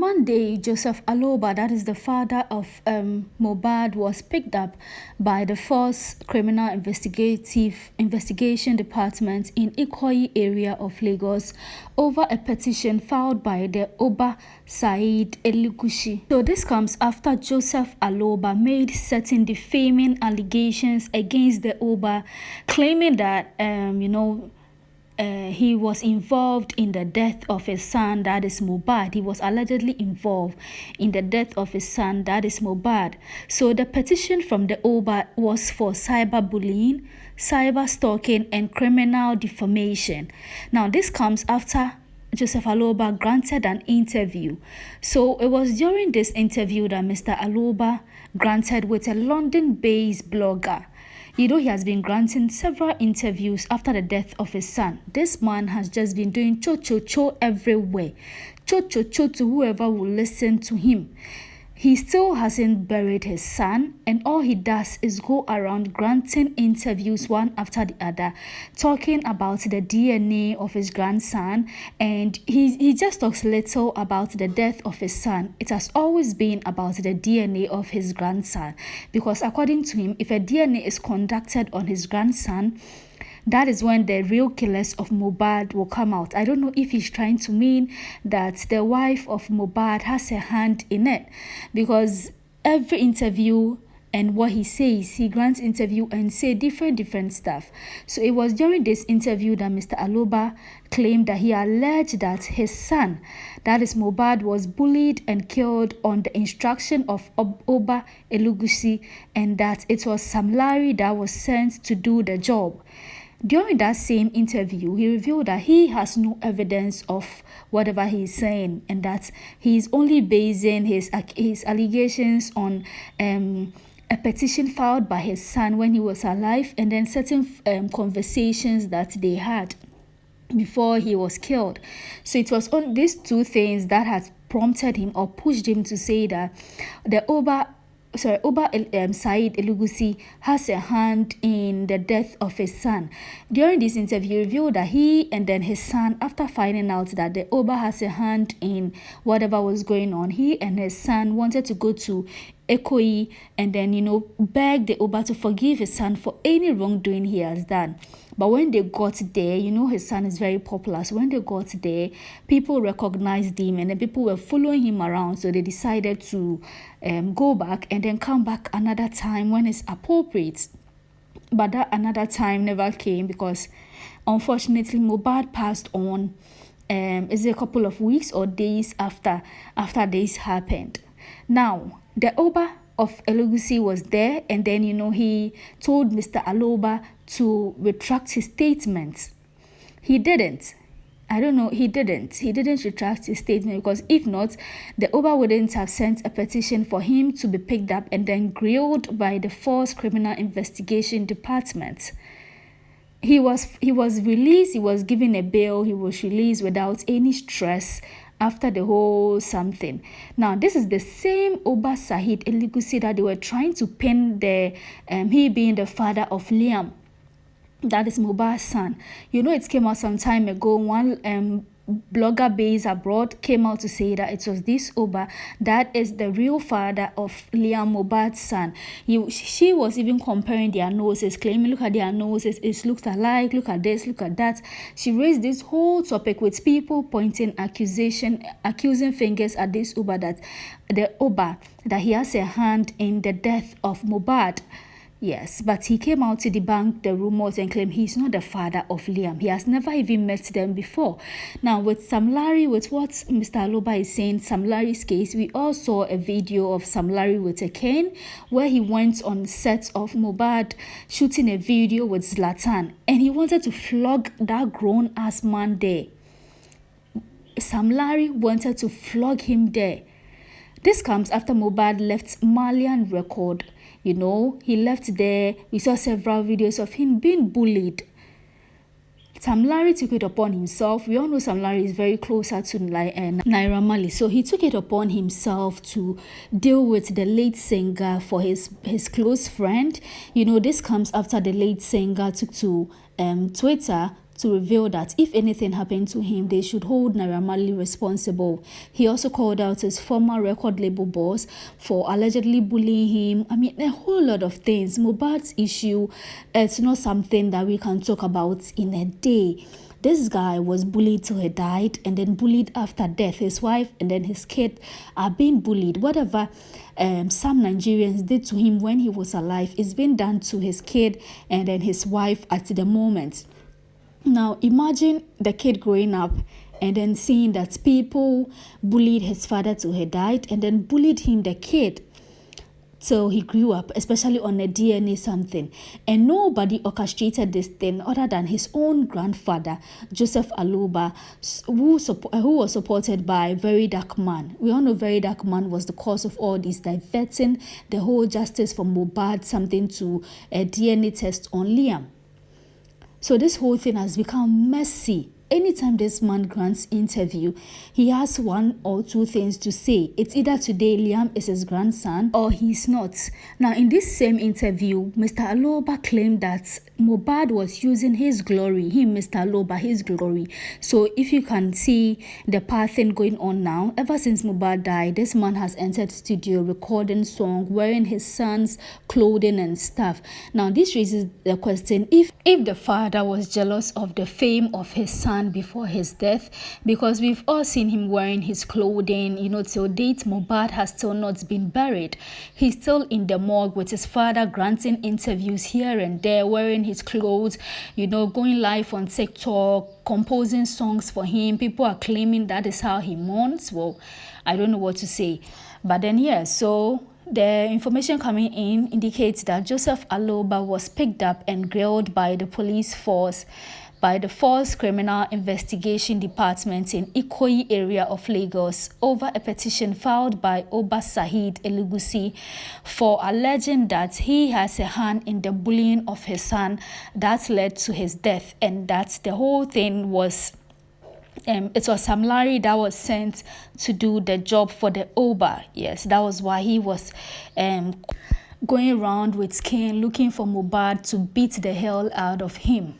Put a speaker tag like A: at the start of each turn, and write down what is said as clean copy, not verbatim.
A: Monday, Joseph Aloba, that is the father of Mohbad, was picked up by the Force Criminal Investigation Department in Ikoyi area of Lagos over a petition filed by the Oba Elegushi. So this comes after Joseph Aloba made certain defaming allegations against the Oba, claiming that he was involved in the death of his son, that is Mohbad. He was allegedly involved in the death of his son, that is Mohbad. So the petition from the Oba was for cyberbullying, cyberstalking, and criminal defamation. Now, this comes after Joseph Aloba granted an interview. So it was during this interview that Mr. Aloba granted with a London-based blogger. He has been granting several interviews after the death of his son. This man has just been doing cho everywhere. Cho to whoever will listen to him. He still hasn't buried his son, and all he does is go around granting interviews one after the other, talking about the DNA of his grandson, and he just talks little about the death of his son. It has always been about the DNA of his grandson, because according to him, if a DNA is conducted on his grandson, that is when the real killers of Mohbad will come out. I don't know if he's trying to mean that the wife of Mohbad has a hand in it, because every interview and what he says, he grants interview and say different stuff. So it was during this interview that Mr. Aloba claimed that he alleged that his son, that is Mohbad, was bullied and killed on the instruction of Oba Elegushi, and that it was Sam Larry that was sent to do the job. During that same interview, he revealed that he has no evidence of whatever he is saying, and that he is only basing his allegations on a petition filed by his son when he was alive, and then certain conversations that they had before he was killed. So it was on these two things that has prompted him or pushed him to say that the Oba Saheed Elegushi has a hand in the death of his son. During this interview, he revealed that he and then his son, after finding out that the Oba has a hand in whatever was going on, he and his son wanted to go to Ikoyi and then, beg the Oba to forgive his son for any wrongdoing he has done. But when they got there, his son is very popular. So when they got there, people recognized him and then people were following him around. So they decided to go back and then come back another time when it's appropriate. But that another time never came because, unfortunately, Mohbad passed on. Is it a couple of weeks or days after this happened? Now, the Oba of Elegushi was there, and then he told Mr. Aloba to retract his statements. He didn't. I don't know, he didn't retract his statement, because if not, the Oba wouldn't have sent a petition for him to be picked up and then grilled by the Force Criminal Investigation Department. He was released, he was given a bail, he was released without any stress after the whole something. Now, this is the same Oba Saheed Elegushi that they were trying to pin he being the father of Liam, that is Mohbad's son. It came out some time ago. One blogger based abroad came out to say that it was this Oba that is the real father of Liam, Mohbad's son. She was even comparing their noses, claiming, look at their noses, it looks alike, look at this, look at that. She raised this whole topic with people pointing accusing fingers at this Oba, that he has a hand in the death of Mohbad. Yes, but he came out to debunk the rumors and claim he's not the father of Liam. He has never even met them before. Now, with Sam Larry, with what Mr. Aloba is saying, Sam Larry's case, we all saw a video of Sam Larry with a cane where he went on set of Mohbad shooting a video with Zlatan, and he wanted to flog that grown-ass man there. Sam Larry wanted to flog him there. This comes after Mohbad left Malian record. He left there. We saw several videos of him being bullied. Sam Larry took it upon himself. We all know Sam Larry is very closer to Naira Marley. So he took it upon himself to deal with the late singer for his close friend. This comes after the late singer took to Twitter to reveal that if anything happened to him, they should hold Naira Marley responsible. He also called out his former record label boss for allegedly bullying him. I mean, a whole lot of things. Mohbad's issue, it's not something that we can talk about in a day. This guy was bullied till he died, and then bullied after death. His wife and then his kid are being bullied. Whatever some Nigerians did to him when he was alive is being done to his kid and then his wife at the moment. Now, imagine the kid growing up and then seeing that people bullied his father till he died and then bullied him, the kid, till he grew up, especially on a DNA something. And nobody orchestrated this thing other than his own grandfather, Joseph Aloba, who was supported by Very Dark Man. We all know Very Dark Man was the cause of all this, diverting the whole justice from Mohbad, something to a DNA test on Liam. So this whole thing has become messy. Anytime this man grants interview, he has one or two things to say. It's either today Liam is his grandson or he's not. Now, in this same interview, Mr. Aloba claimed that Mohbad was using his glory, Mr. Aloba, his glory. So if you can see the pattern going on now, ever since Mohbad died, this man has entered studio recording song, wearing his son's clothing and stuff. Now, this raises the question, if the father was jealous of the fame of his son before his death, because we've all seen him wearing his clothing, till date Mohbad has still not been buried. He's still in the morgue with his father, granting interviews here and there, wearing his clothes, going live on TikTok, composing songs for him. People are claiming that is how he mourns. Well, I don't know what to say. But then, so the information coming in indicates that Joseph Aloba was picked up and grilled by the police force, by the Force Criminal Investigation Department in Ikoyi area of Lagos over a petition filed by Oba Saheed Elegushi for alleging that he has a hand in the bullying of his son that led to his death, and that the whole thing was it was Sam Larry that was sent to do the job for the Oba. Yes, that was why he was going around with cane looking for Mohbad to beat the hell out of him.